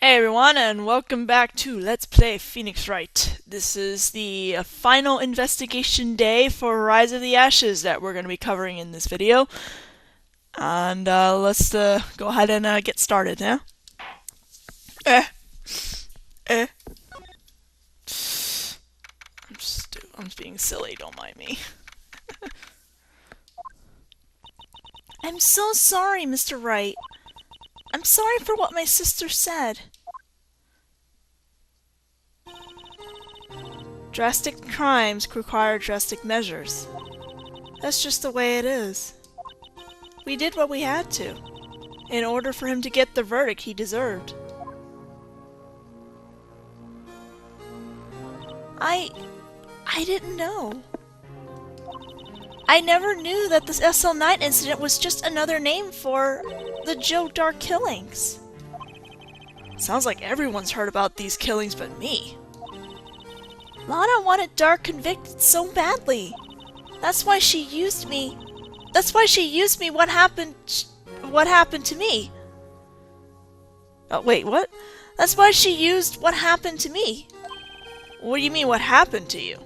Hey everyone, and welcome back to Let's Play Phoenix Wright. This is the final investigation day for Rise of the Ashes that we're going to be covering in this video. And let's go ahead and get started, yeah? Eh. Eh. I'm just being silly, don't mind me. I'm so sorry, Mr. Wright. I'm sorry for what my sister said. Drastic crimes require drastic measures. That's just the way it is. We did what we had to, in order for him to get the verdict he deserved. I didn't know. I never knew that this SL9 incident was just another name for the Joe Dark killings. Sounds like everyone's heard about these killings but me. Lana wanted Dark convicted so badly. That's why she used me. That's why she used me what happened to me. Oh, wait, what? That's why she used what happened to me. What do you mean, what happened to you?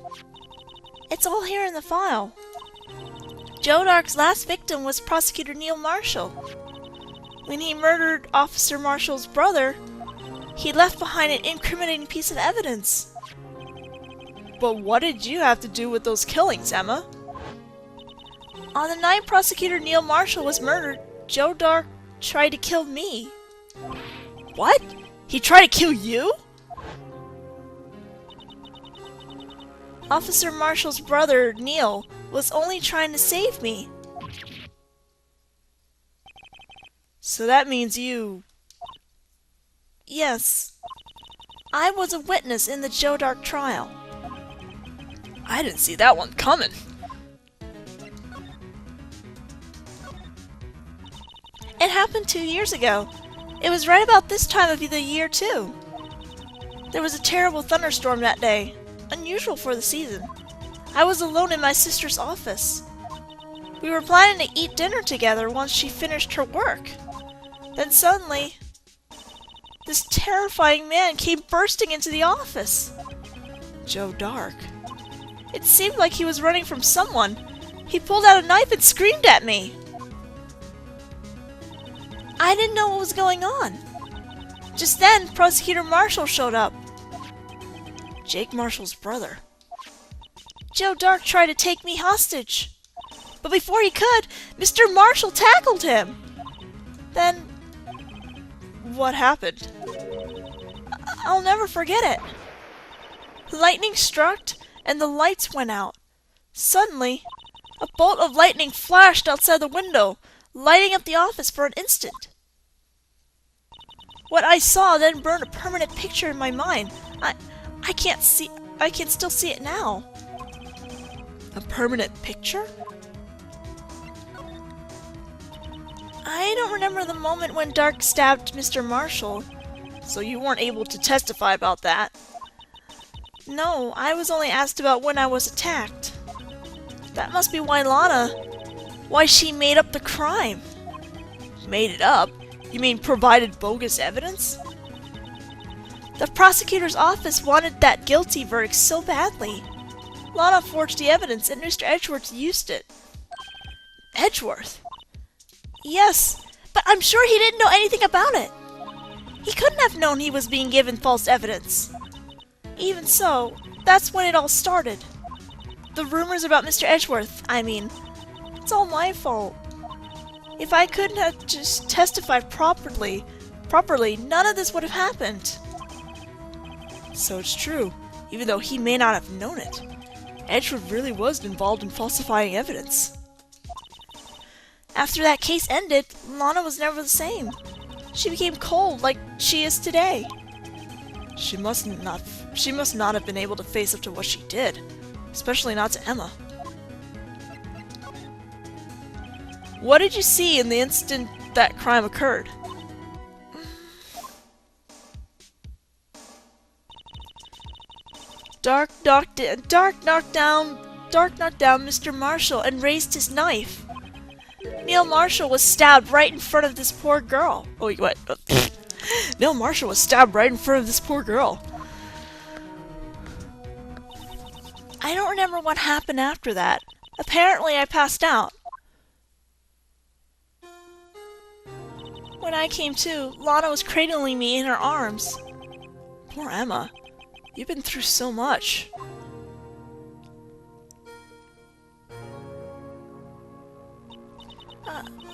It's all here in the file. Joe Dark's last victim was Prosecutor Neil Marshall. When he murdered Officer Marshall's brother, he left behind an incriminating piece of evidence. But what did you have to do with those killings, Emma? On the night Prosecutor Neil Marshall was murdered, Joe Dark tried to kill me. What? He tried to kill you? Officer Marshall's brother, Neil, was only trying to save me. So that means you... Yes. I was a witness in the Joe Dark trial. I didn't see that one coming. It happened 2 years ago. It was right about this time of the year, too. There was a terrible thunderstorm that day, unusual for the season. I was alone in my sister's office. We were planning to eat dinner together once she finished her work. Then suddenly, this terrifying man came bursting into the office. Joe Dark. It seemed like he was running from someone. He pulled out a knife and screamed at me. I didn't know what was going on. Just then, Prosecutor Marshall showed up. Jake Marshall's brother. Joe Dark tried to take me hostage. But before he could, Mr. Marshall tackled him. Then, what happened? I'll never forget it. Lightning struck, and the lights went out. Suddenly, a bolt of lightning flashed outside the window, lighting up the office for an instant. What I saw then burned a permanent picture in my mind. I can still see it now. A permanent picture? I don't remember the moment when Dark stabbed Mr. Marshall, so you weren't able to testify about that. No, I was only asked about when I was attacked. That must be why she made up the crime. Made it up? You mean provided bogus evidence? The prosecutor's office wanted that guilty verdict so badly. Lana forged the evidence and Mr. Edgeworth used it. Edgeworth? Yes, but I'm sure he didn't know anything about it. He couldn't have known he was being given false evidence. Even so, that's when it all started. The rumors about Mr. Edgeworth, I mean. It's all my fault. If I couldn't have just testified properly, none of this would have happened. So it's true, even though he may not have known it. Edgeworth really was involved in falsifying evidence. After that case ended, Lana was never the same. She became cold like she is today. She must not have been able to face up to what she did, especially not to Emma. What did you see in the instant that crime occurred? Dark knocked down Mr. Marshall and raised his knife. Neil Marshall was stabbed right in front of this poor girl. Oh, what? No, Marshall was stabbed right in front of this poor girl. I don't remember what happened after that. Apparently, I passed out. When I came to, Lana was cradling me in her arms. Poor Emma. You've been through so much.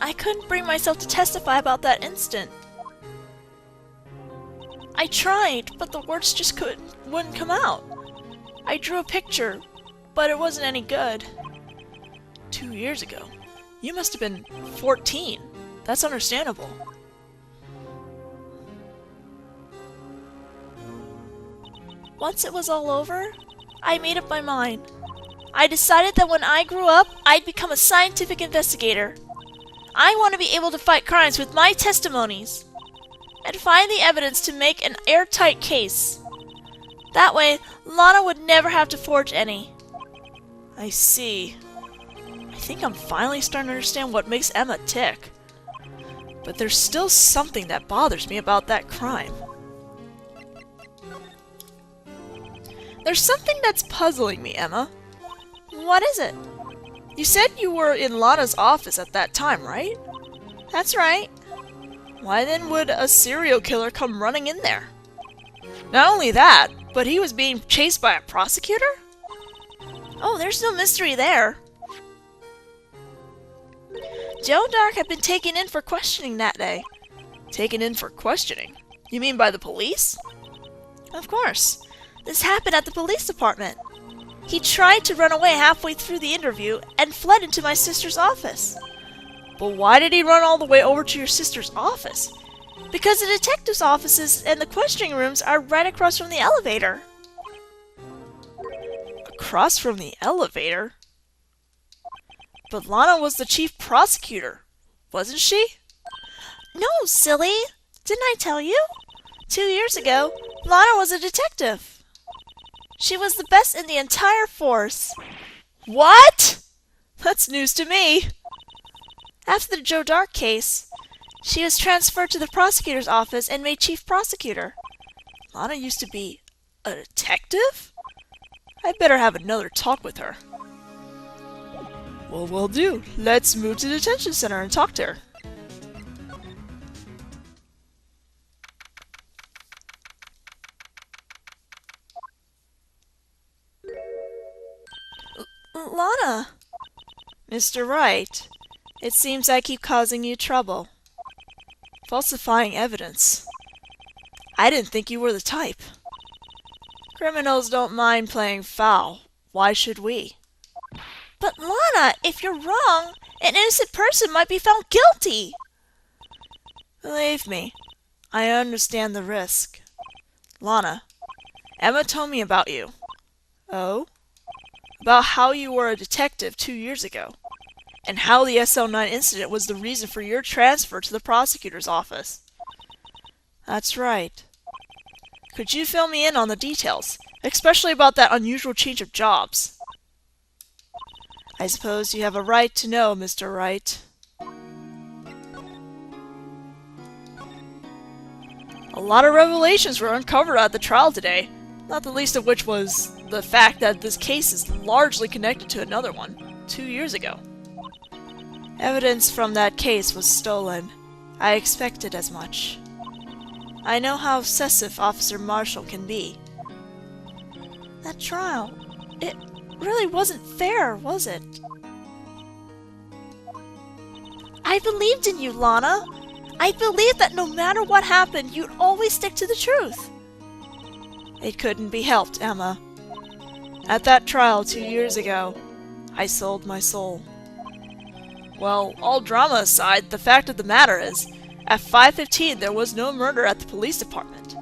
I couldn't bring myself to testify about that instant. I tried, but the words just wouldn't come out. I drew a picture, but it wasn't any good. 2 years ago. You must have been 14. That's understandable. Once it was all over, I made up my mind. I decided that when I grew up, I'd become a scientific investigator. I want to be able to fight crimes with my testimonies and find the evidence to make an airtight case. That way, Lana would never have to forge any. I see. I think I'm finally starting to understand what makes Emma tick. But there's still something that bothers me about that crime. There's something that's puzzling me, Emma. What is it? You said you were in Lana's office at that time, right? That's right. Why then would a serial killer come running in there? Not only that, but he was being chased by a prosecutor? Oh, there's no mystery there. Joe Dark had been taken in for questioning that day. Taken in for questioning? You mean by the police? Of course. This happened at the police department. He tried to run away halfway through the interview and fled into my sister's office. But why did he run all the way over to your sister's office? Because the detective's offices and the questioning rooms are right across from the elevator. Across from the elevator? But Lana was the chief prosecutor, wasn't she? No, silly! Didn't I tell you? 2 years ago, Lana was a detective. She was the best in the entire force. What? That's news to me. After the Joe Dark case, she was transferred to the prosecutor's office and made chief prosecutor. Lana used to be a detective? I'd better have another talk with her. Well, will do. Let's move to the detention center and talk to her. Lana! Mr. Wright, it seems I keep causing you trouble. Falsifying evidence. I didn't think you were the type. Criminals don't mind playing foul. Why should we? But Lana, if you're wrong, an innocent person might be found guilty. Believe me, I understand the risk. Lana, Emma told me about you. Oh? About how you were a detective 2 years ago, and how the SL9 incident was the reason for your transfer to the prosecutor's office. That's right. Could you fill me in on the details, especially about that unusual change of jobs? I suppose you have a right to know, Mr. Wright. A lot of revelations were uncovered at the trial today, not the least of which was the fact that this case is largely connected to another one, 2 years ago. Evidence from that case was stolen. I expected as much. I know how obsessive Officer Marshall can be. That trial, it really wasn't fair, was it? I believed in you, Lana. I believed that no matter what happened, you'd always stick to the truth. It couldn't be helped, Emma. At that trial 2 years ago, I sold my soul. Well, all drama aside, the fact of the matter is, at 5:15 there was no murder at the police department.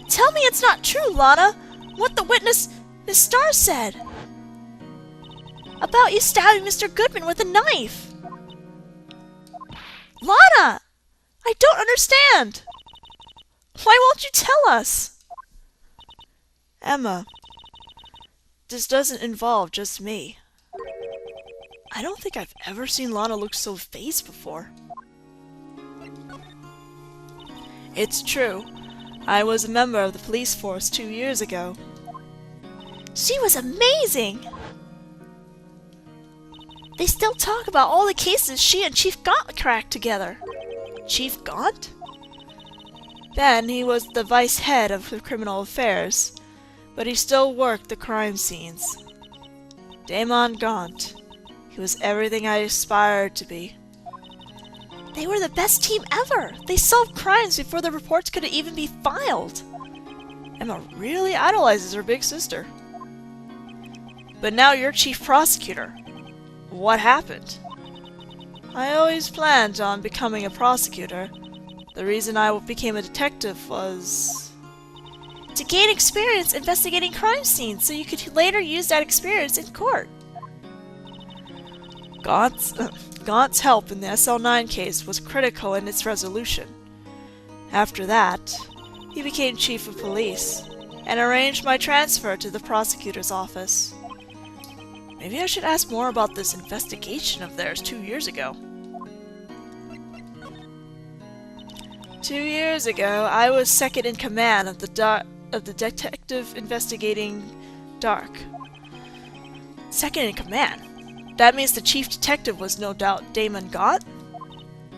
Tell me it's not true, Lana! What the witness, Miss Starr, said! About you stabbing Mr. Goodman with a knife! Lana! I don't understand! Why won't you tell us? Emma, this doesn't involve just me. I don't think I've ever seen Lana look so fazed before. It's true. I was a member of the police force 2 years ago. She was amazing! They still talk about all the cases she and Chief Gant cracked together. Chief Gant? Then he was the vice head of the criminal affairs, but he still worked the crime scenes. Damon Gant. He was everything I aspired to be. They were the best team ever! They solved crimes before the reports could even be filed! Emma really idolizes her big sister. But now you're chief prosecutor. What happened? I always planned on becoming a prosecutor. The reason I became a detective was to gain experience investigating crime scenes so you could later use that experience in court. Gaunt's help in the SL9 case was critical in its resolution. After that, he became chief of police and arranged my transfer to the prosecutor's office. Maybe I should ask more about this investigation of theirs 2 years ago. 2 years ago, I was second in command of the detective investigating Dark. Second in command? That means the chief detective was no doubt Damon Gant?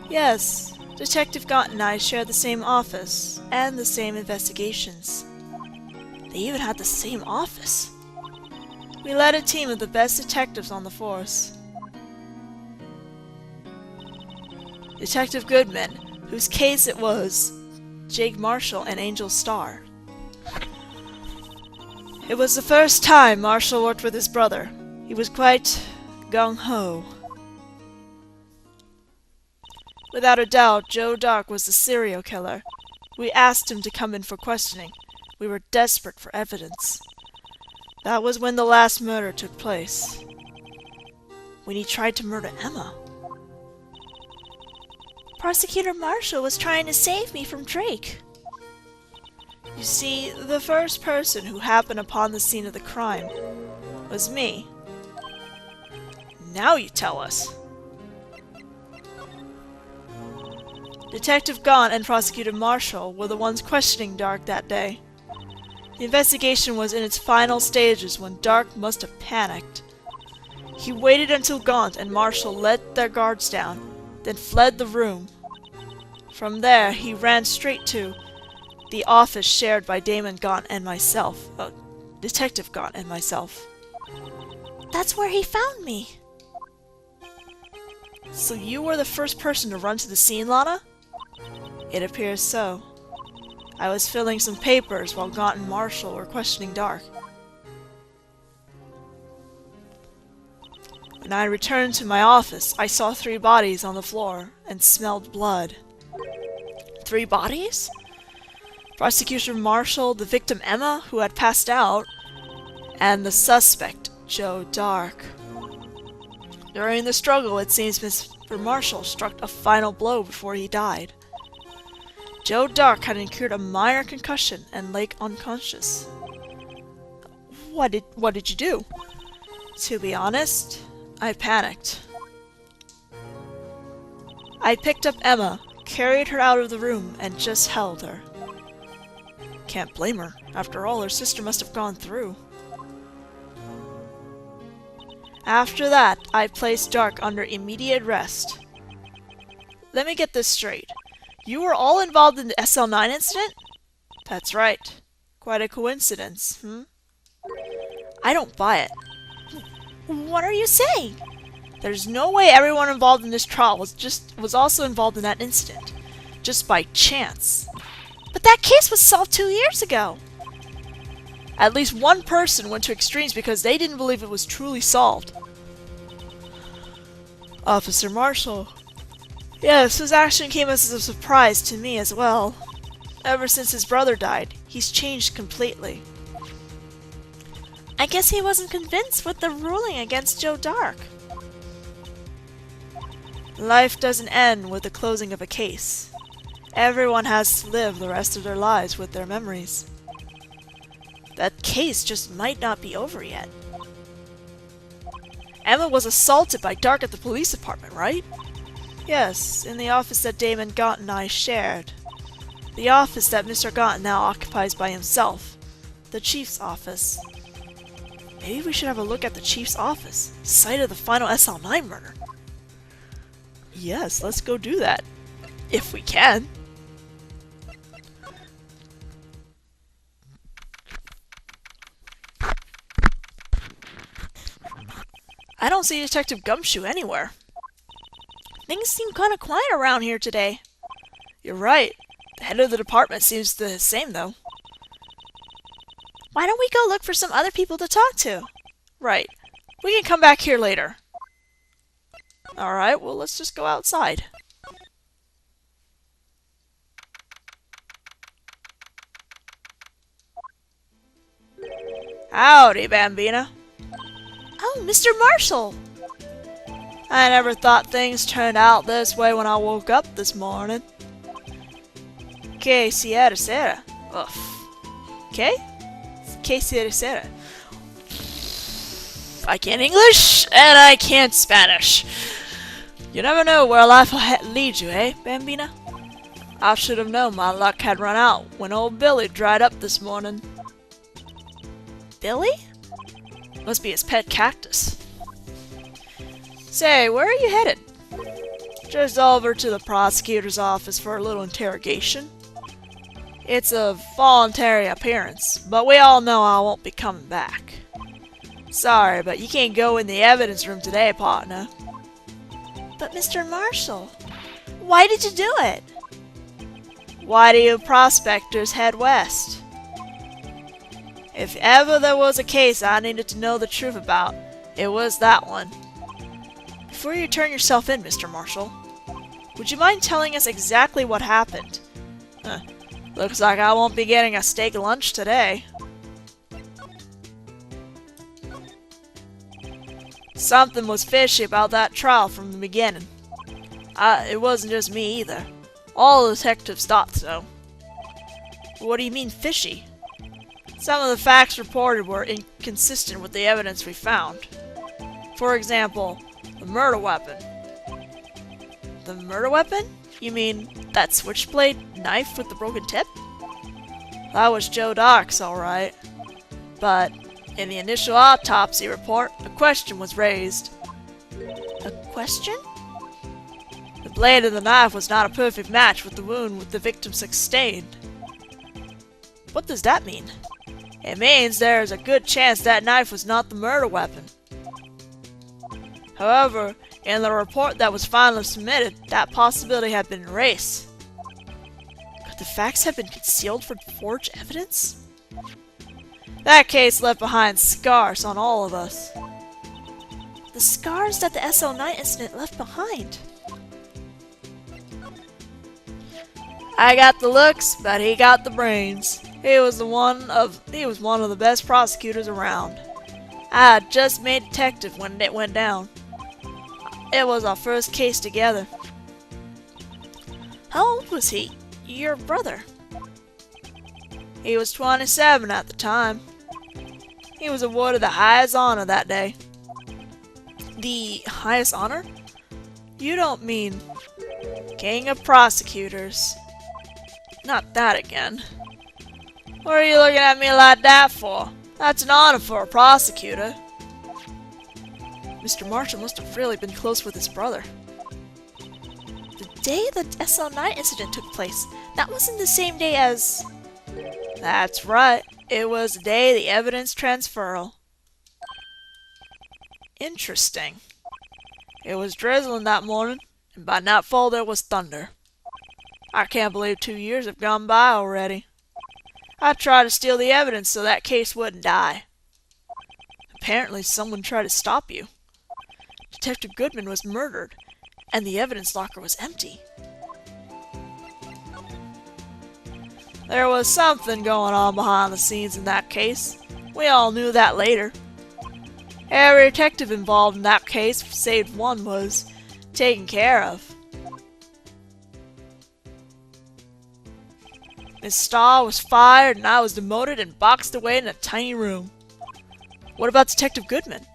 Yes, Detective Gant and I shared the same office, and the same investigations. They even had the same office. We led a team of the best detectives on the force. Detective Goodman, whose case it was, Jake Marshall and Angel Starr. It was the first time Marshall worked with his brother. He was quite gung-ho. Without a doubt, Joe Dark was the serial killer. We asked him to come in for questioning. We were desperate for evidence. That was when the last murder took place. When he tried to murder Emma. Prosecutor Marshall was trying to save me from Drake. You see, the first person who happened upon the scene of the crime was me. Now you tell us. Detective Gant and Prosecutor Marshall were the ones questioning Dark that day. The investigation was in its final stages when Dark must have panicked. He waited until Gant and Marshall let their guards down, then fled the room. From there, he ran straight to the office shared by Damon Gant and myself. Detective Gant and myself. That's where he found me. So you were the first person to run to the scene, Lana? It appears so. I was filling some papers while Gant and Marshall were questioning Dark. When I returned to my office, I saw 3 bodies on the floor and smelled blood. 3 bodies? Prosecutor Marshall, the victim Emma, who had passed out, and the suspect, Joe Dark. During the struggle, it seems Mr. Marshall struck a final blow before he died. Joe Dark had incurred a minor concussion and lay unconscious. What did you do? To be honest, I panicked. I picked up Emma, carried her out of the room, and just held her. Can't blame her. After all, her sister must have gone through. After that, I placed Dark under immediate arrest. Let me get this straight. You were all involved in the SL9 incident? That's right. Quite a coincidence, I don't buy it. What are you saying? There's no way everyone involved in this trial was also involved in that incident. Just by chance. But that case was solved 2 years ago. At least one person went to extremes because they didn't believe it was truly solved. Officer Marshall. Yes, his action came as a surprise to me as well. Ever since his brother died, he's changed completely. I guess he wasn't convinced with the ruling against Joe Dark. Life doesn't end with the closing of a case. Everyone has to live the rest of their lives with their memories. That case just might not be over yet. Emma was assaulted by Dark at the police department, right? Yes, in the office that Damon Gant and I shared. The office that Mr. Gant now occupies by himself. The Chief's office. Maybe we should have a look at the Chief's office, site of the final SL9 murder. Yes, let's go do that. If we can. I don't see Detective Gumshoe anywhere. Things seem kind of quiet around here today. You're right. The head of the department seems the same, though. Why don't we go look for some other people to talk to? Right. We can come back here later. Alright, well, let's just go outside. Howdy, Bambina. Oh, Mr. Marshall! I never thought things turned out this way when I woke up this morning. Que sierra sera. Ugh. Que? Que sierra sera. I can't English, and I can't Spanish. You never know where life will lead you, eh, Bambina? I should have known my luck had run out when old Billy dried up this morning. Billy? Must be his pet cactus. Say, where are you headed? Just over to the prosecutor's office for a little interrogation. It's a voluntary appearance, but we all know I won't be coming back. Sorry, but you can't go in the evidence room today, partner. But Mr. Marshall, why did you do it? Why do you prospectors head west? If ever there was a case I needed to know the truth about, it was that one. Before you turn yourself in, Mr. Marshall, would you mind telling us exactly what happened? Looks like I won't be getting a steak lunch today. Something was fishy about that trial from the beginning. It wasn't just me either. All the detectives thought so. What do you mean fishy? Some of the facts reported were inconsistent with the evidence we found. For example, the murder weapon. The murder weapon? You mean that switchblade knife with the broken tip? That was Joe Dark's, alright. But in the initial autopsy report, a question was raised. A question? The blade of the knife was not a perfect match with the wound the victim sustained. What does that mean? It means there is a good chance that knife was not the murder weapon. However, in the report that was finally submitted, that possibility had been erased. Could the facts have been concealed for forged evidence? That case left behind scars on all of us. The scars that the SL9 incident left behind. I got the looks, but he got the brains. He was one of the best prosecutors around. I had just made detective when it went down. It was our first case together. How old was he? Your brother? He was 27 at the time. He was awarded the highest honor that day. The highest honor? You don't mean King of Prosecutors. Not that again. What are you looking at me like that for? That's an honor for a prosecutor. Mr. Marshall must have really been close with his brother. The day the SL9 incident took place, that wasn't the same day as... That's right. It was the day of the evidence transferal. Interesting. It was drizzling that morning, and by nightfall there was thunder. I can't believe 2 years have gone by already. I tried to steal the evidence so that case wouldn't die. Apparently someone tried to stop you. Detective Goodman was murdered, and the evidence locker was empty. There was something going on behind the scenes in that case. We all knew that later. Every detective involved in that case, save one, was taken care of. Miss Starr was fired and I was demoted and boxed away in a tiny room. What about Detective Goodman?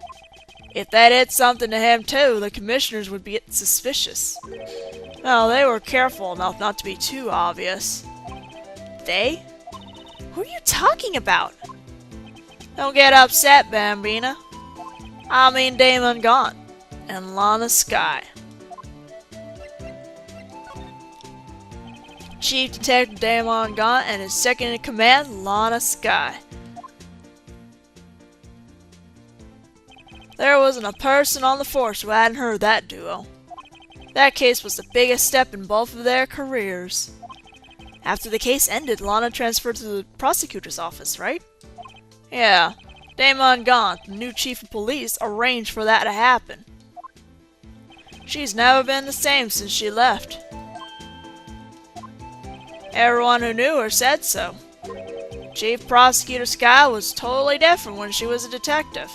If they did something to him too, the commissioners would be suspicious. No, they were careful enough not to be too obvious. day? Who are you talking about? Don't get upset, Bambina. I mean Damon Gant and Lana Skye. Chief Detective Damon Gant and his second-in-command, Lana Skye. There wasn't a person on the force who hadn't heard that duo. That case was the biggest step in both of their careers. After the case ended, Lana transferred to the prosecutor's office, right? Yeah. Damon Gant, the new chief of police, arranged for that to happen. She's never been the same since she left. Everyone who knew her said so. Chief Prosecutor Skye was totally different when she was a detective.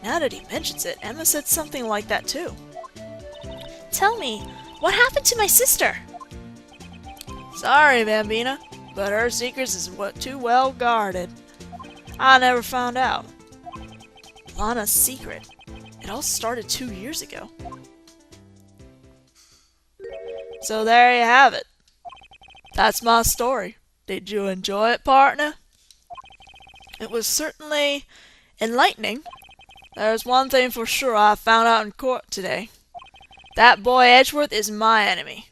Now that he mentions it, Emma said something like that too. Tell me, what happened to my sister? Sorry, Bambina, but her secrets is too well guarded. I never found out. Lana's secret. It all started 2 years ago. So there you have it. That's my story. Did you enjoy it, partner? It was certainly enlightening. There's one thing for sure I found out in court today. That boy Edgeworth is my enemy.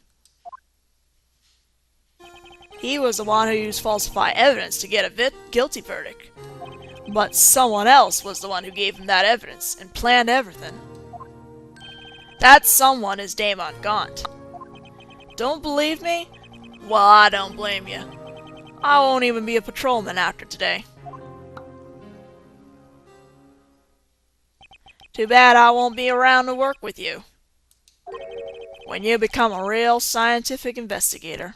He was the one who used falsified evidence to get a guilty verdict. But someone else was the one who gave him that evidence and planned everything. That someone is Damon Gant. Don't believe me? Well, I don't blame you. I won't even be a patrolman after today. Too bad I won't be around to work with you when you become a real scientific investigator.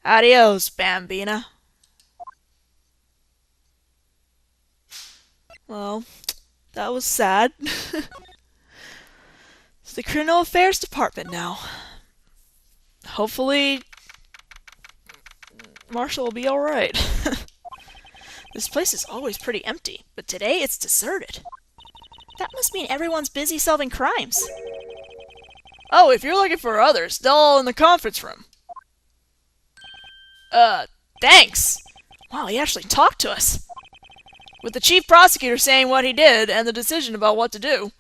Adios, Bambina. Well, that was sad. It's the Criminal Affairs Department now. Hopefully, Marshall will be alright. This place is always pretty empty, but today it's deserted. That must mean everyone's busy solving crimes. Oh, if you're looking for others, they're all in the conference room. Thanks! Wow, he actually talked to us. With the chief prosecutor saying what he did and the decision about what to do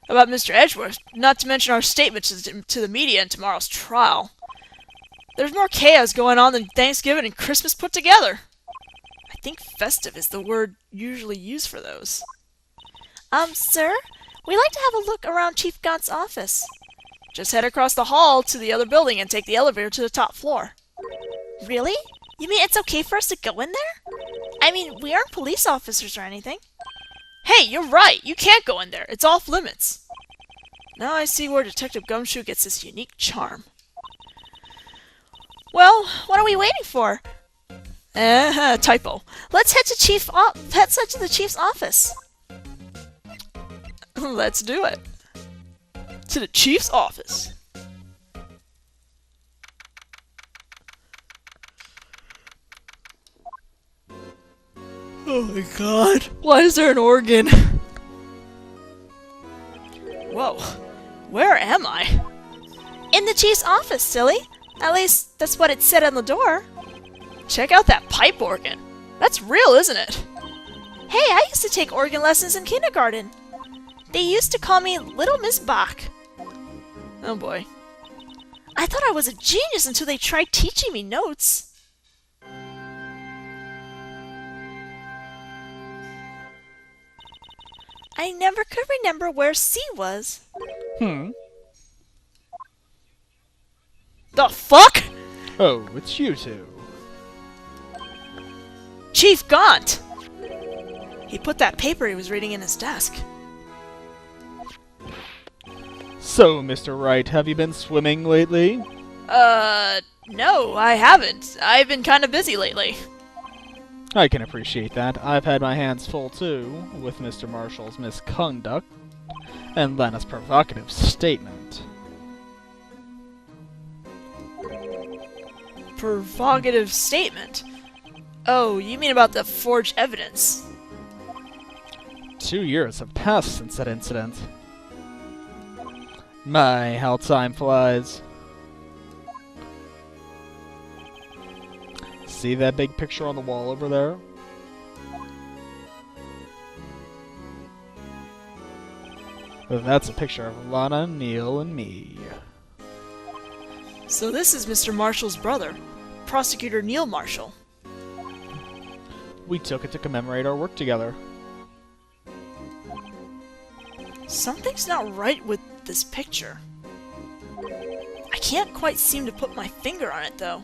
about Mr. Edgeworth, not to mention our statement to the media in tomorrow's trial. There's more chaos going on than Thanksgiving and Christmas put together. I think festive is the word usually used for those. Sir? We'd like to have a look around Chief Gant's office. Just head across the hall to the other building and take the elevator to the top floor. Really? You mean it's okay for us to go in there? I mean, we aren't police officers or anything. Hey, you're right! You can't go in there! It's off limits! Now I see where Detective Gumshoe gets this unique charm. Well, what are we waiting for? Typo. Let's head to the chief's office. Let's do it. To the chief's office. Oh my god. Why is there an organ? Whoa. Where am I? In the chief's office, silly. At least, that's what it said on the door. Check out that pipe organ. That's real, isn't it? Hey, I used to take organ lessons in kindergarten. They used to call me Little Miss Bach. Oh boy. I thought I was a genius until they tried teaching me notes. I never could remember where C was. The fuck? Oh, it's you two. Chief Gant! He put that paper he was reading in his desk. So, Mr. Wright, have you been swimming lately? No, I haven't. I've been kind of busy lately. I can appreciate that. I've had my hands full, too, with Mr. Marshall's misconduct and Lana's provocative statement. Provocative statement? Oh, you mean about the forged evidence? 2 years have passed since that incident. My, how time flies. See that big picture on the wall over there? That's a picture of Lana, Neil, and me. So this is Mr. Marshall's brother, Prosecutor Neil Marshall. We took it to commemorate our work together. Something's not right with this picture. I can't quite seem to put my finger on it, though.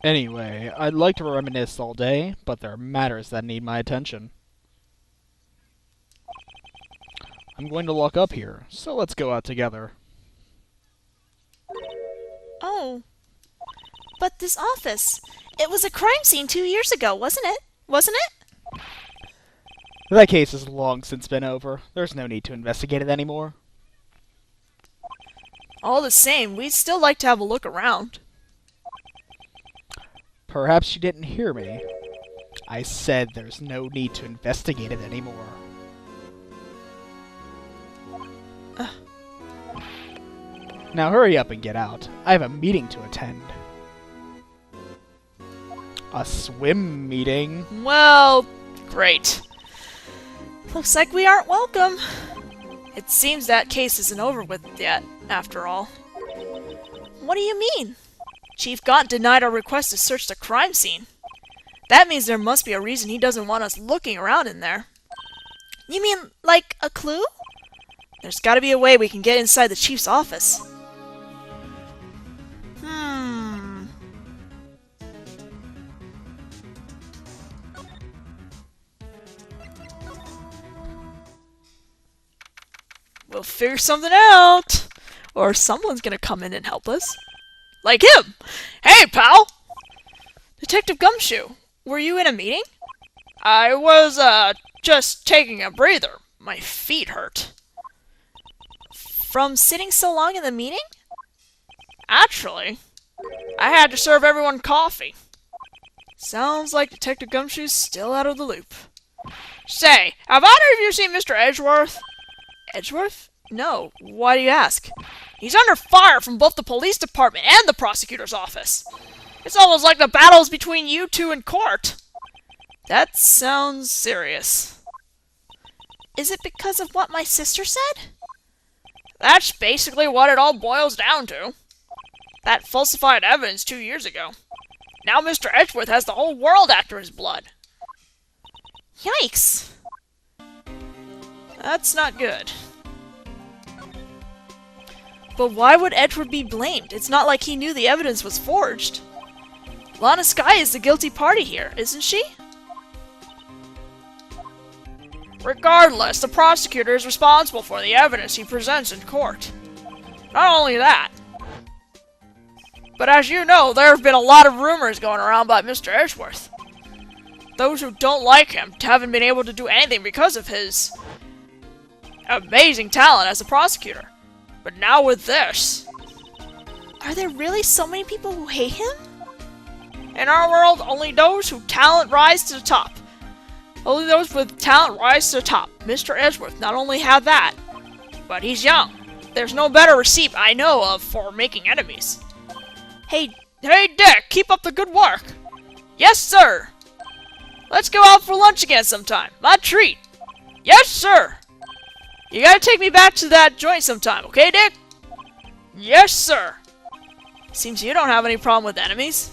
Anyway, I'd like to reminisce all day, but there are matters that need my attention. I'm going to lock up here, so let's go out together. Oh. But this office, it was a crime scene 2 years ago, wasn't it? Wasn't it? That case has long since been over. There's no need to investigate it anymore. All the same, we'd still like to have a look around. Perhaps you didn't hear me. I said there's no need to investigate it anymore. Now hurry up and get out. I have a meeting to attend. A swim meeting? Well, great. Looks like we aren't welcome. It seems that case isn't over with yet, after all. What do you mean? Chief Gant denied our request to search the crime scene. That means there must be a reason he doesn't want us looking around in there. You mean, like, a clue? There's gotta be a way we can get inside the chief's office. We'll figure something out. Or someone's gonna come in and help us. Like him! Hey, pal! Detective Gumshoe, were you in a meeting? I was, just taking a breather. My feet hurt. From sitting so long in the meeting? Actually, I had to serve everyone coffee. Sounds like Detective Gumshoe's still out of the loop. Say, have either of you seen Mr. Edgeworth? Edgeworth? No. Why do you ask? He's under fire from both the police department and the prosecutor's office. It's almost like the battle's between you two in court. That sounds serious. Is it because of what my sister said? That's basically what it all boils down to. That falsified evidence 2 years ago. Now Mr. Edgeworth has the whole world after his blood. Yikes. That's not good. But why would Edgeworth be blamed? It's not like he knew the evidence was forged. Lana Skye is the guilty party here, isn't she? Regardless, the prosecutor is responsible for the evidence he presents in court. Not only that, but as you know, there have been a lot of rumors going around about Mr. Edgeworth. Those who don't like him haven't been able to do anything because of his amazing talent as a prosecutor. But now with this... Are there really so many people who hate him? In our world, only those who talent rise to the top. Only those with talent rise to the top. Mr. Edgeworth not only had that, but he's young. There's no better receipt I know of for making enemies. Hey Dick, keep up the good work. Yes, sir. Let's go out for lunch again sometime. My treat. Yes, sir. You gotta take me back to that joint sometime, okay, Dick? Yes, sir. Seems you don't have any problem with enemies.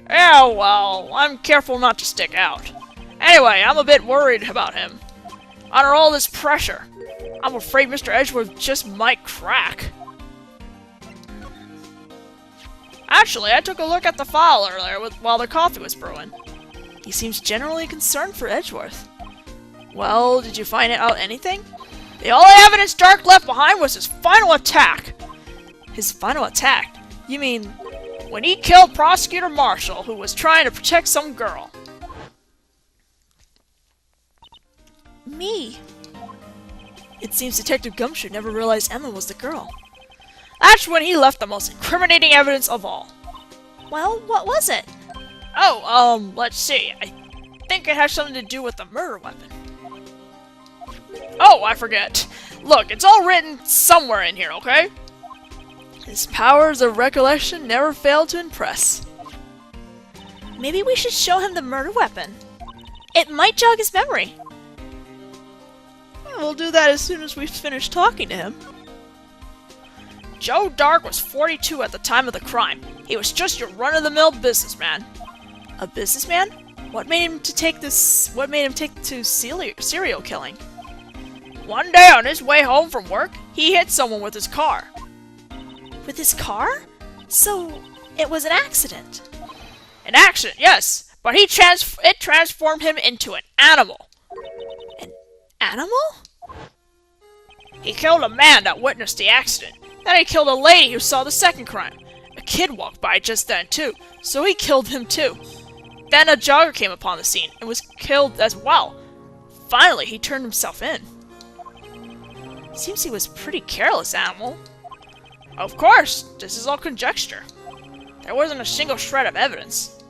Yeah, well, I'm careful not to stick out. Anyway, I'm a bit worried about him. Under all this pressure, I'm afraid Mr. Edgeworth just might crack. Actually, I took a look at the file earlier while the coffee was brewing. He seems generally concerned for Edgeworth. Well, did you find out anything? The only evidence Dark left behind was his final attack. His final attack? You mean, when he killed Prosecutor Marshall, who was trying to protect some girl. Me. It seems Detective Gumshoe never realized Emma was the girl. That's when he left the most incriminating evidence of all. Well, what was it? Oh, let's see. I think it has something to do with the murder weapon. Oh, I forget. Look, it's all written somewhere in here, okay? His powers of recollection never fail to impress. Maybe we should show him the murder weapon. It might jog his memory. We'll do that as soon as we've finished talking to him. Joe Dark was 42 at the time of the crime. He was just your run-of-the-mill businessman. A businessman? What made him take to serial killing? One day on his way home from work, he hit someone with his car. With his car? So, it was an accident. An accident, yes, but it transformed him into an animal. An animal? He killed a man that witnessed the accident. Then he killed a lady who saw the second crime. A kid walked by just then too, so he killed him too. Then a jogger came upon the scene and was killed as well. Finally, he turned himself in. Seems he was pretty careless, animal. Of course, this is all conjecture. There wasn't a single shred of evidence.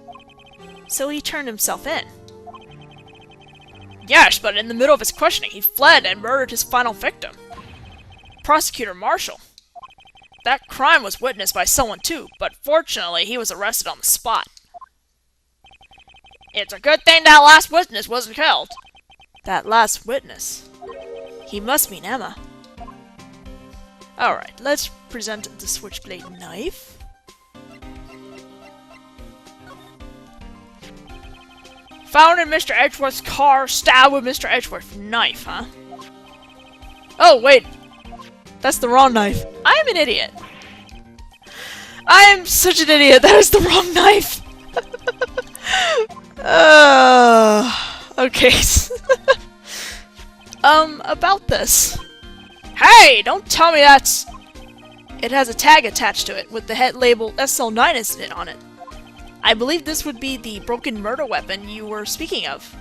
So he turned himself in. Yes, but in the middle of his questioning, he fled and murdered his final victim. Prosecutor Marshall. That crime was witnessed by someone too, but fortunately he was arrested on the spot. It's a good thing that last witness wasn't killed. That last witness? He must mean Emma. Alright, let's present the switchblade knife. Found in Mr. Edgeworth's car, stabbed with Mr. Edgeworth's knife, huh? Oh, wait. That's the wrong knife. I am an idiot. I am such an idiot. That is the wrong knife. Okay. About this. Hey, don't tell me that's... It has a tag attached to it with the head labeled SL9 incident on it. I believe this would be the broken murder weapon you were speaking of.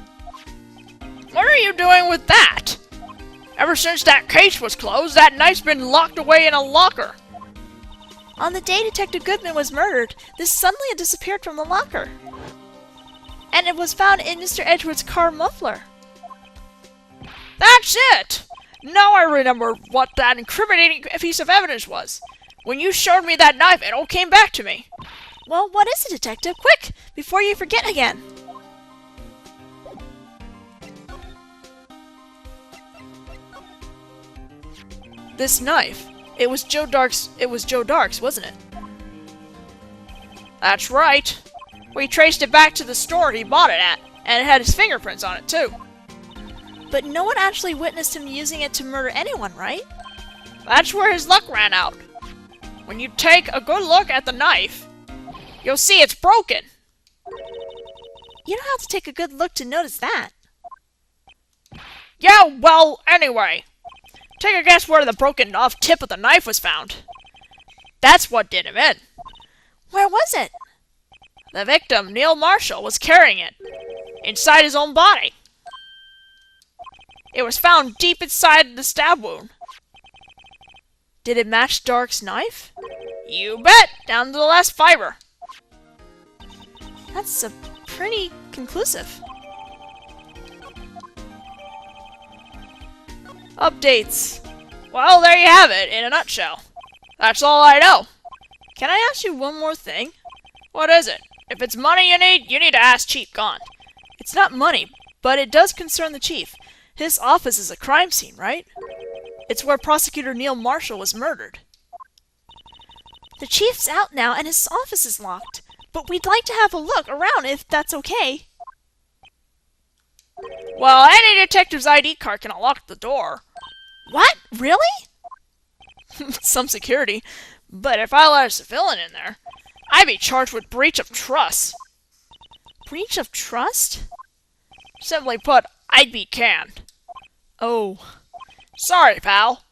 What are you doing with that? Ever since that case was closed, that knife's been locked away in a locker. On the day Detective Goodman was murdered, this suddenly disappeared from the locker. And it was found in Mr. Edgeworth's car muffler. That's it! Now I remember what that incriminating piece of evidence was. When you showed me that knife, it all came back to me. Well, what is it, Detective? Quick, before you forget again. This knife. It was Joe Dark's, wasn't it? That's right. We traced it back to the store he bought it at, and it had his fingerprints on it, too. But no one actually witnessed him using it to murder anyone, right? That's where his luck ran out. When you take a good look at the knife, you'll see it's broken. You don't have to take a good look to notice that. Yeah, well, anyway. Take a guess where the broken off tip of the knife was found. That's what did him in. Where was it? The victim, Neil Marshall, was carrying it. Inside his own body. It was found deep inside the stab wound. Did it match Dark's knife? You bet! Down to the last fiber. That's pretty conclusive. Updates. Well, there you have it, in a nutshell. That's all I know. Can I ask you one more thing? What is it? If it's money you need to ask Chief Gant. It's not money, but it does concern the Chief. His office is a crime scene, right? It's where Prosecutor Neil Marshall was murdered. The Chief's out now and his office is locked, but we'd like to have a look around if that's okay. Well, any detective's ID card can unlock the door. What? Really? Some security. But if I let a civilian in there, I'd be charged with breach of trust. Breach of trust? Simply put, I'd be canned. Oh. Sorry, pal.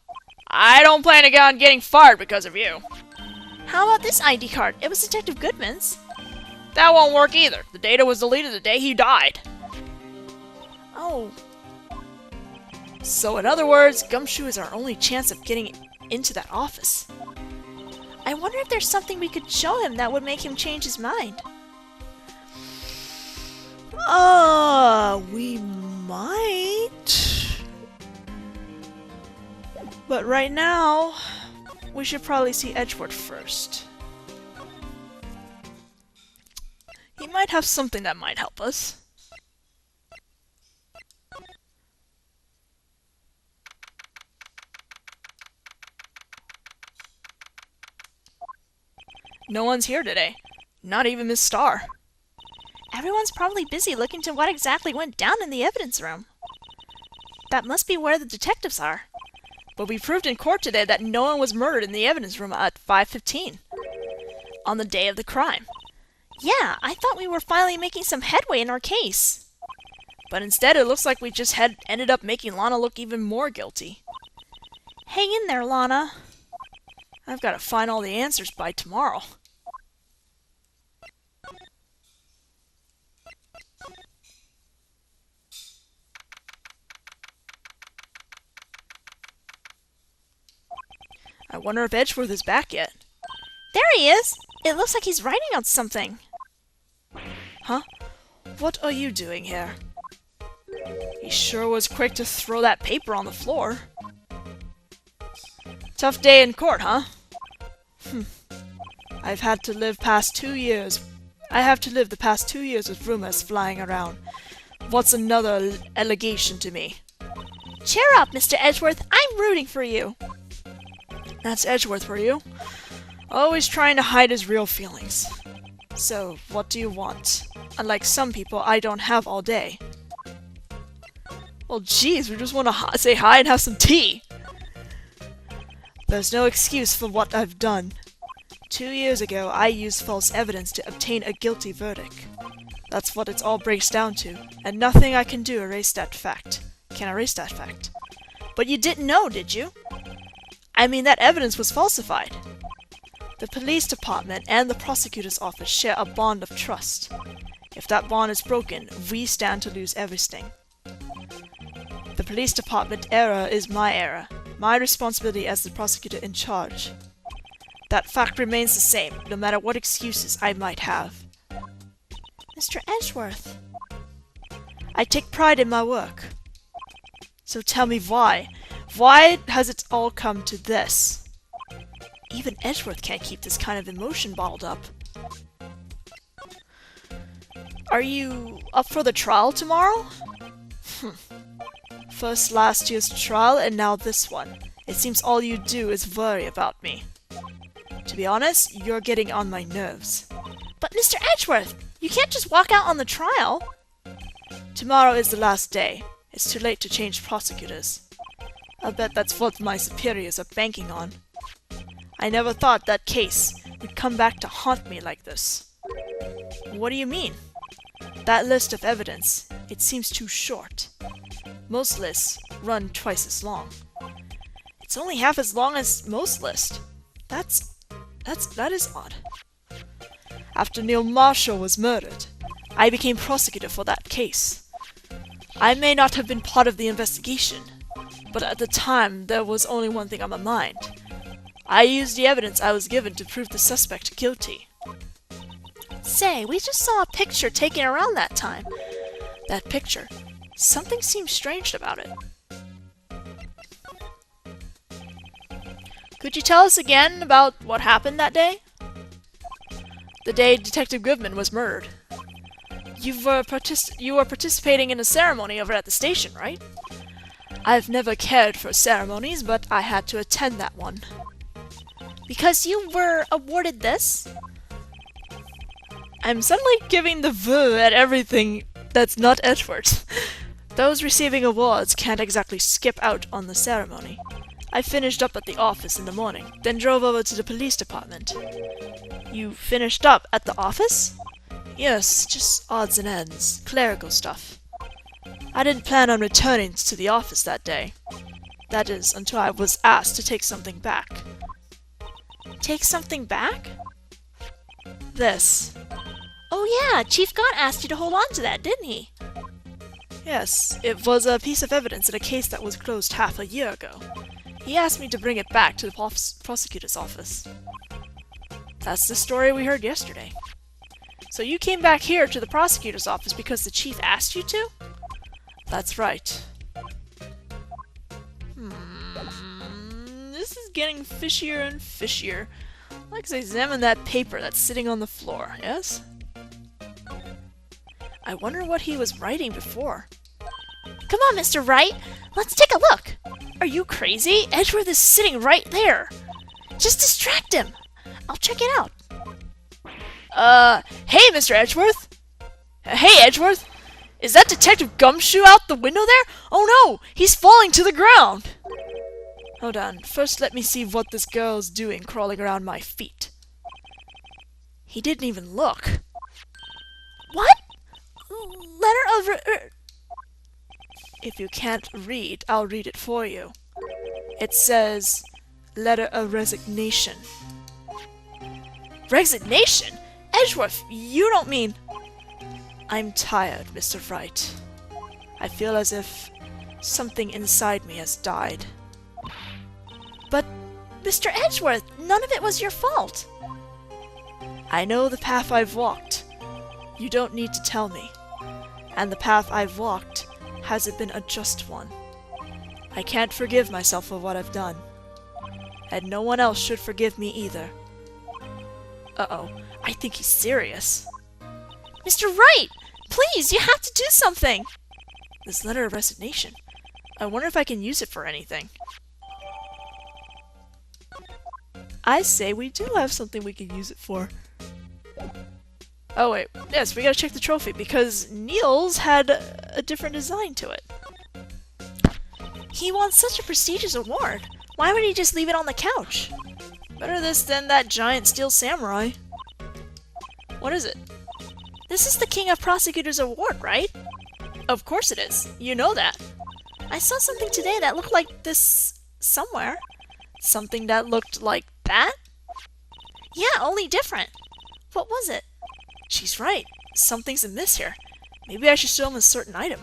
I don't plan to go on getting fired because of you. How about this ID card? It was Detective Goodman's. That won't work either. The data was deleted the day he died. Oh. So in other words, Gumshoe is our only chance of getting into that office. I wonder if there's something we could show him that would make him change his mind. We might. But right now, we should probably see Edgeworth first. He might have something that might help us. No one's here today. Not even Miss Starr. Everyone's probably busy looking to what exactly went down in the evidence room. That must be where the detectives are. But we proved in court today that no one was murdered in the evidence room at 5:15. On the day of the crime. Yeah, I thought we were finally making some headway in our case. But instead it looks like we just ended up making Lana look even more guilty. Hang in there, Lana. I've got to find all the answers by tomorrow. I wonder if Edgeworth is back yet. There he is! It looks like he's writing on something. Huh? What are you doing here? He sure was quick to throw that paper on the floor. Tough day in court, huh? I've had to live past 2 years. I have to live the past 2 years with rumors flying around. What's another allegation to me? Cheer up, Mr. Edgeworth. I'm rooting for you. That's Edgeworth for you. Always trying to hide his real feelings. So, what do you want? Unlike some people, I don't have all day. Well, geez, we just want to say hi and have some tea. There's no excuse for what I've done. 2 years ago, I used false evidence to obtain a guilty verdict. That's what it all breaks down to, and nothing I can do can erase that fact. But you didn't know, did you? I mean, that evidence was falsified. The police department and the prosecutor's office share a bond of trust. If that bond is broken, we stand to lose everything. The police department error is my error, my responsibility as the prosecutor in charge. That fact remains the same, no matter what excuses I might have. Mr. Edgeworth. I take pride in my work. So tell me why. Why has it all come to this? Even Edgeworth can't keep this kind of emotion bottled up. Are you up for the trial tomorrow? First last year's trial and now this one. It seems all you do is worry about me. To be honest, you're getting on my nerves. But Mr. Edgeworth, you can't just walk out on the trial. Tomorrow is the last day. It's too late to change prosecutors. I'll bet that's what my superiors are banking on. I never thought that case would come back to haunt me like this. What do you mean? That list of evidence, it seems too short. Most lists run twice as long. It's only half as long as most lists. That is odd. After Neil Marshall was murdered, I became prosecutor for that case. I may not have been part of the investigation, but at the time there was only one thing on my mind. I used the evidence I was given to prove the suspect guilty. Say, we just saw a picture taken around that time. That picture. Something seems strange about it. Could you tell us again about what happened that day? The day Detective Goodman was murdered. You were participating in a ceremony over at the station, right? I've never cared for ceremonies, but I had to attend that one. Because you were awarded this? I'm suddenly giving the V at everything that's not Edgeworth. Those receiving awards can't exactly skip out on the ceremony. I finished up at the office in the morning, then drove over to the police department. You finished up at the office? Yes, just odds and ends, clerical stuff. I didn't plan on returning to the office that day. That is, until I was asked to take something back. Take something back? This. Oh yeah, Chief Gant asked you to hold on to that, didn't he? Yes, it was a piece of evidence in a case that was closed half a year ago. He asked me to bring it back to the prosecutor's office. That's the story we heard yesterday. So you came back here to the prosecutor's office because the chief asked you to? That's right. This is getting fishier and fishier. Let's examine that paper that's sitting on the floor, yes? I wonder what he was writing before. Come on, Mr. Wright! Let's take a look! Are you crazy? Edgeworth is sitting right there! Just distract him! I'll check it out. Hey, Mr. Edgeworth! Hey, Edgeworth! Is that Detective Gumshoe out the window there? Oh no! He's falling to the ground! Hold on. First let me see what this girl's doing crawling around my feet. He didn't even look. What? Letter of... If you can't read, I'll read it for you. It says, letter of resignation. Resignation? Edgeworth, you don't mean... I'm tired, Mr. Wright. I feel as if something inside me has died. But, Mr. Edgeworth, none of it was your fault. I know the path I've walked. You don't need to tell me. And the path I've walked hasn't been a just one. I can't forgive myself for what I've done. And no one else should forgive me either. Uh-oh, I think he's serious. Mr. Wright! Please, you have to do something! This letter of resignation. I wonder if I can use it for anything. I say we do have something we can use it for. Oh wait, yes, we gotta check the trophy, because Neil's had a different design to it. He won such a prestigious award. Why would he just leave it on the couch? Better this than that giant steel samurai. What is it? This is the King of Prosecutors Award, right? Of course it is. You know that. I saw something today that looked like this somewhere. Something that looked like that? Yeah, only different. What was it? She's right. Something's amiss here. Maybe I should show him a certain item.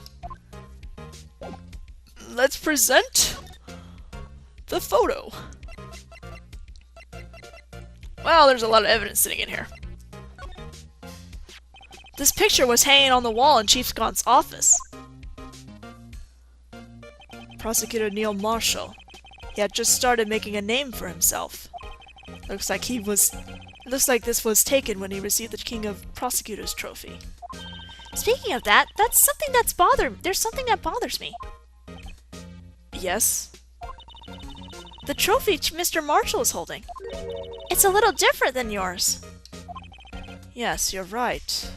Let's present the photo. Well, there's a lot of evidence sitting in here. This picture was hanging on the wall in Chief Gaunt's office. Prosecutor Neil Marshall. He had just started making a name for himself. Looks like this was taken when he received the King of Prosecutors trophy. Speaking of that, there's something that bothers me. Yes? The trophy Mr. Marshall is holding. It's a little different than yours. Yes, you're right.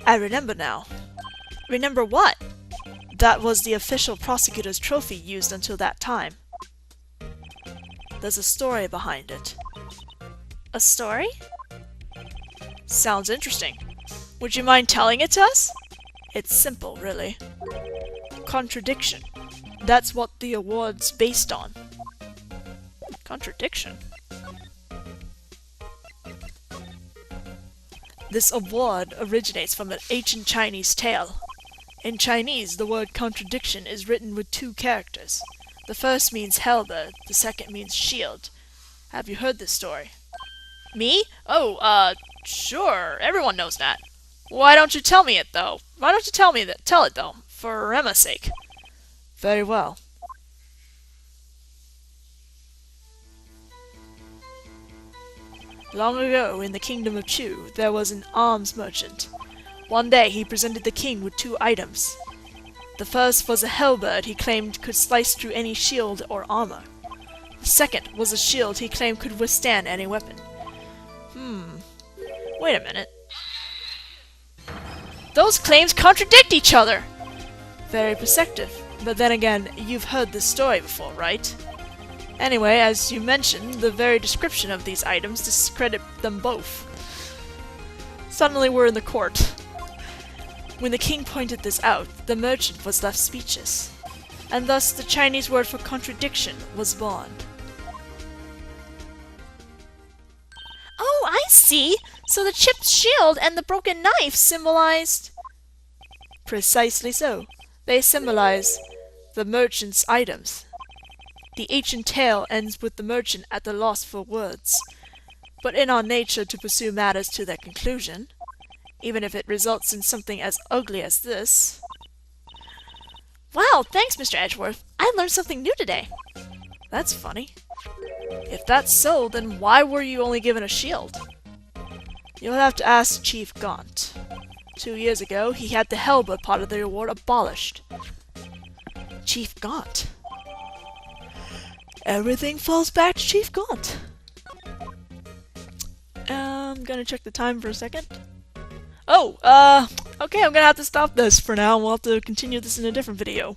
I remember now. Remember what? That was the official prosecutor's trophy used until that time. There's a story behind it. A story? Sounds interesting. Would you mind telling it to us? It's simple, really. Contradiction. That's what the award's based on. Contradiction? This award originates from an ancient Chinese tale. In Chinese, the word contradiction is written with two characters. The first means halberd, the second means shield. Have you heard this story? Me? Oh, sure. Everyone knows that. Why don't you tell me it, though? Why don't you tell it, though? For Emma's sake. Very well. Long ago, in the kingdom of Chu, there was an arms merchant. One day, he presented the king with two items. The first was a halberd he claimed could slice through any shield or armor. The second was a shield he claimed could withstand any weapon. Wait a minute. Those claims contradict each other! Very perceptive. But then again, you've heard this story before, right? Anyway, as you mentioned, the very description of these items discredit them both. Suddenly we're in the court. When the king pointed this out, the merchant was left speechless, and thus the Chinese word for contradiction was born. Oh, I see! So the chipped shield and the broken knife symbolized... Precisely so. They symbolize the merchant's items. The ancient tale ends with the merchant at the loss for words. but in our nature to pursue matters to their conclusion, even if it results in something as ugly as this. Wow, thanks, Mr. Edgeworth. I learned something new today. That's funny. If that's so, then why were you only given a shield? You'll have to ask Chief Gant. 2 years ago, he had the Hellblood part of the reward abolished. Chief Gant. Everything falls back to Chief Gant. I'm gonna check the time for a second. Oh, okay, I'm gonna have to stop this for now. We'll have to continue this in a different video.